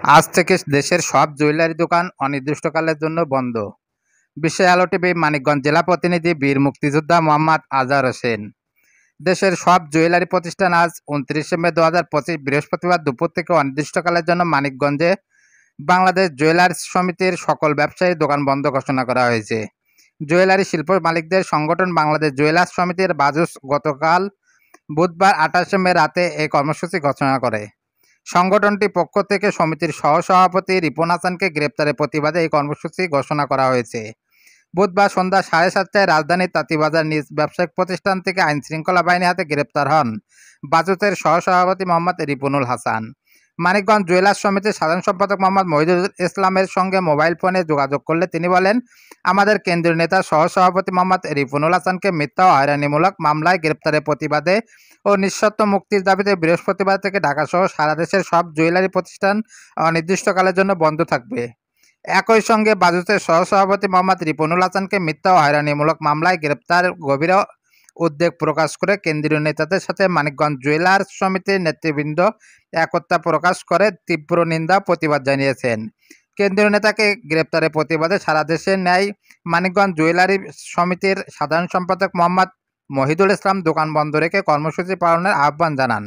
আজ থেকে দেশের সব জুয়েলারি দোকান অনির্দিষ্টকালের জন্য বন্ধ। বিশ্বের আলো টিভি মানিকগঞ্জ জেলা প্রতিনিধি বীর মুক্তিযোদ্ধা মোহাম্মদ আজহার হোসেন। দেশের সব জুয়েলারি প্রতিষ্ঠান আজ 29 মে 2025 বৃহস্পতিবার দুপুর থেকে অনির্দিষ্টকালের জন্য মানিকগঞ্জে বাংলাদেশ জুয়েলার্স সমিতির সকল ব্যবসায়ী দোকান বন্ধ ঘোষণা করা হয়েছে। জুয়েলারি শিল্প মালিকদের সংগঠন বাংলাদেশ জুয়েলার্স সমিতির বাজুস গতকাল বুধবার 28 মে রাতে এই কর্মসূচি ঘোষণা করে। সংগঠনটির পক্ষ থেকে সমিতির সহসভাপতি রিপন হাসানকে গ্রেপ্তারের প্রতিবাদে এই কর্মসূচি ঘোষণা করা হয়েছে। বুধবার সন্ধ্যা 7:30টায় রাজধানীর তাঁতীবাজার নিজ ব্যবসায়িক প্রতিষ্ঠান থেকে আইনশৃঙ্খলা বাহিনীর হাতে গ্রেপ্তার হন বাজুসের সহসভাপতি মোহাম্মদ রিপনুল হাসান। মানিকগঞ্জ জুয়েলার্স সমিতির সাধারণ সম্পাদক মোহাম্মদ মহিদুল ইসলামের সঙ্গে মোবাইল ফোনে যোগাযোগ করলে তিনি বলেন, আমাদের কেন্দ্রীয় নেতা সহসভাপতি মোহাম্মদ রিপনুল হাসানকে মিথ্যা ও হয়রানিমূলক মামলায় গ্রেপ্তারের প্রতিবাদে ও নিঃশর্ত মুক্তির দাবিতে বৃহস্পতিবার থেকে ঢাকাসহ সারা দেশের সব জুয়েলারি প্রতিষ্ঠান অনির্দিষ্টকালের জন্য বন্ধ থাকবে। একই সঙ্গে বাজুসের সহসভাপতি মোহাম্মদ রিপনুল হাসানকে মিথ্যা ও হয়রানিমূলক মামলায় গ্রেপ্তার গভীর উদ্বেগ প্রকাশ করে কেন্দ্রীয় নেতাদের সাথে মানিকগঞ্জ জুয়েলার্স সমিতির নেতৃবৃন্দ একতা প্রকাশ করে তীব্র নিন্দা প্রতিবাদ জানিয়েছেন। কেন্দ্রীয় নেতাকে গ্রেপ্তারের প্রতিবাদে সারা দেশের ন্যায় মানিকগঞ্জ জুয়েলারি সমিতির সাধারণ সম্পাদক মোহাম্মদ মহিদুল ইসলাম দোকান বন্ধ রেখে কর্মসূচি পালনের আহ্বান জানান।